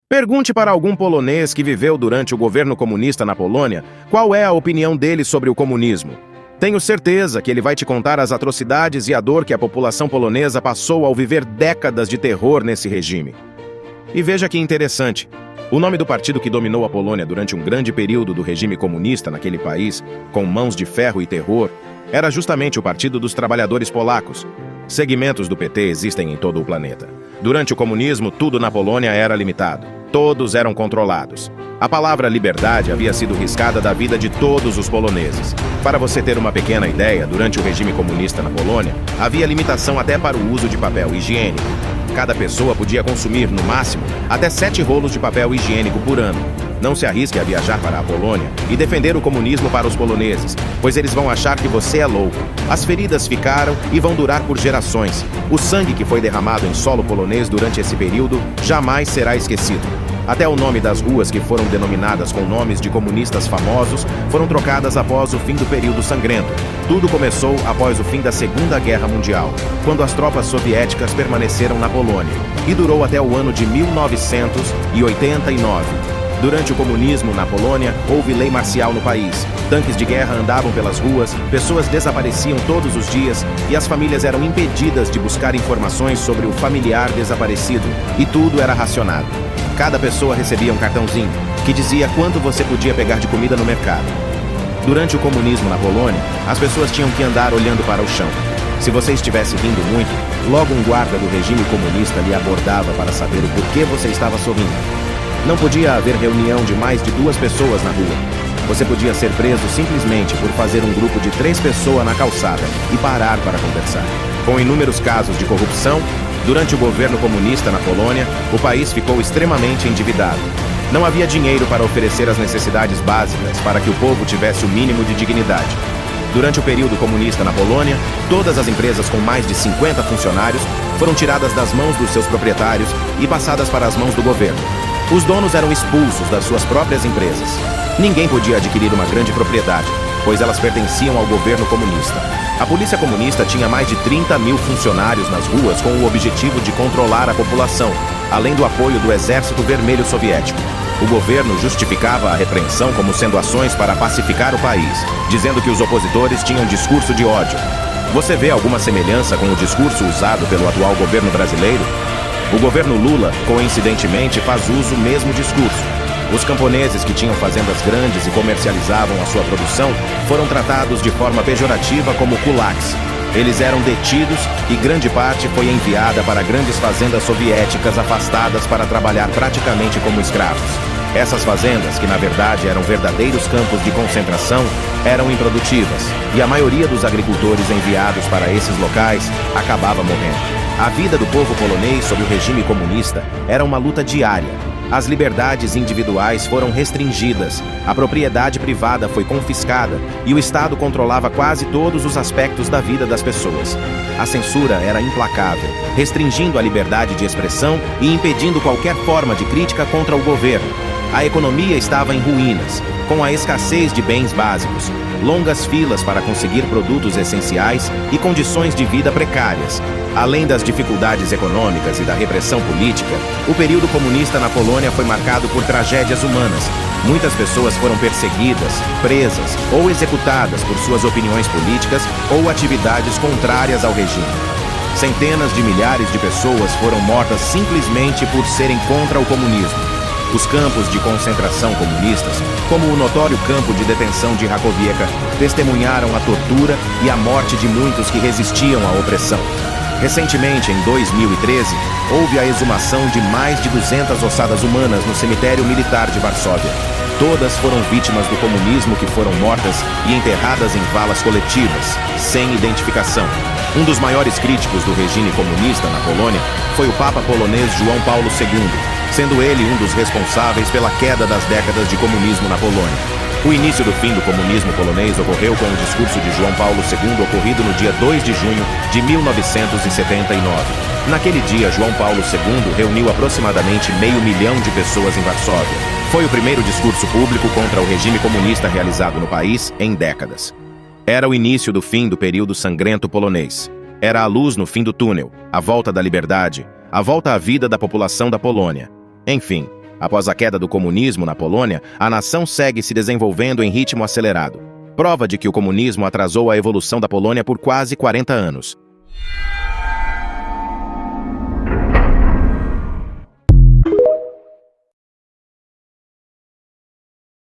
Pergunte para algum polonês que viveu durante o governo comunista na Polônia qual é a opinião dele sobre o comunismo. Tenho certeza que ele vai te contar as atrocidades e a dor que a população polonesa passou ao viver décadas de terror nesse regime. E veja que interessante. O nome do partido que dominou a Polônia durante um grande período do regime comunista naquele país, com mãos de ferro e terror, era justamente o Partido dos Trabalhadores Polacos. Segmentos do PT existem em todo o planeta. Durante o comunismo, tudo na Polônia era limitado. Todos eram controlados. A palavra liberdade havia sido riscada da vida de todos os poloneses. Para você ter uma pequena ideia, durante o regime comunista na Polônia, havia limitação até para o uso de papel higiênico. Cada pessoa podia consumir, no máximo, até 7 rolos de papel higiênico por ano. Não se arrisque a viajar para a Polônia e defender o comunismo para os poloneses, pois eles vão achar que você é louco. As feridas ficaram e vão durar por gerações. O sangue que foi derramado em solo polonês durante esse período jamais será esquecido. Até o nome das ruas que foram denominadas com nomes de comunistas famosos foram trocadas após o fim do período sangrento. Tudo começou após o fim da Segunda Guerra Mundial, quando as tropas soviéticas permaneceram na Polônia, e durou até o ano de 1989. Durante o comunismo na Polônia, houve lei marcial no país. Tanques de guerra andavam pelas ruas, pessoas desapareciam todos os dias e as famílias eram impedidas de buscar informações sobre o familiar desaparecido, e tudo era racionado. Cada pessoa recebia um cartãozinho que dizia quanto você podia pegar de comida no mercado. Durante o comunismo na Polônia, as pessoas tinham que andar olhando para o chão. Se você estivesse rindo muito, logo um guarda do regime comunista lhe abordava para saber o porquê você estava sorrindo. Não podia haver reunião de mais de 2 pessoas na rua. Você podia ser preso simplesmente por fazer um grupo de 3 pessoas na calçada e parar para conversar. Com inúmeros casos de corrupção, durante o governo comunista na Polônia, o país ficou extremamente endividado. Não havia dinheiro para oferecer as necessidades básicas para que o povo tivesse o mínimo de dignidade. Durante o período comunista na Polônia, todas as empresas com mais de 50 funcionários foram tiradas das mãos dos seus proprietários e passadas para as mãos do governo. Os donos eram expulsos das suas próprias empresas. Ninguém podia adquirir uma grande propriedade, pois elas pertenciam ao governo comunista. A polícia comunista tinha mais de 30 mil funcionários nas ruas com o objetivo de controlar a população, além do apoio do Exército Vermelho Soviético. O governo justificava a repreensão como sendo ações para pacificar o país, dizendo que os opositores tinham discurso de ódio. Você vê alguma semelhança com o discurso usado pelo atual governo brasileiro? O governo Lula, coincidentemente, faz uso do mesmo discurso. Os camponeses que tinham fazendas grandes e comercializavam a sua produção foram tratados de forma pejorativa como kulaks. Eles eram detidos e grande parte foi enviada para grandes fazendas soviéticas afastadas para trabalhar praticamente como escravos. Essas fazendas, que na verdade eram verdadeiros campos de concentração, eram improdutivas, e a maioria dos agricultores enviados para esses locais acabava morrendo. A vida do povo polonês sob o regime comunista era uma luta diária. As liberdades individuais foram restringidas, a propriedade privada foi confiscada e o Estado controlava quase todos os aspectos da vida das pessoas. A censura era implacável, restringindo a liberdade de expressão e impedindo qualquer forma de crítica contra o governo. A economia estava em ruínas, com a escassez de bens básicos, longas filas para conseguir produtos essenciais e condições de vida precárias. Além das dificuldades econômicas e da repressão política, o período comunista na Polônia foi marcado por tragédias humanas. Muitas pessoas foram perseguidas, presas ou executadas por suas opiniões políticas ou atividades contrárias ao regime. Centenas de milhares de pessoas foram mortas simplesmente por serem contra o comunismo. Os campos de concentração comunistas, como o notório campo de detenção de Rakowieca, testemunharam a tortura e a morte de muitos que resistiam à opressão. Recentemente, em 2013, houve a exumação de mais de 200 ossadas humanas no cemitério militar de Varsóvia. Todas foram vítimas do comunismo que foram mortas e enterradas em valas coletivas, sem identificação. Um dos maiores críticos do regime comunista na Polônia foi o Papa polonês João Paulo II, sendo ele um dos responsáveis pela queda das décadas de comunismo na Polônia. O início do fim do comunismo polonês ocorreu com o discurso de João Paulo II ocorrido no dia 2 de junho de 1979. Naquele dia, João Paulo II reuniu aproximadamente 500.000 de pessoas em Varsóvia. Foi o primeiro discurso público contra o regime comunista realizado no país em décadas. Era o início do fim do período sangrento polonês. Era a luz no fim do túnel, a volta da liberdade, a volta à vida da população da Polônia. Enfim, Após a queda do comunismo na Polônia, a nação segue se desenvolvendo em ritmo acelerado. Prova de que o comunismo atrasou a evolução da Polônia por quase 40 anos.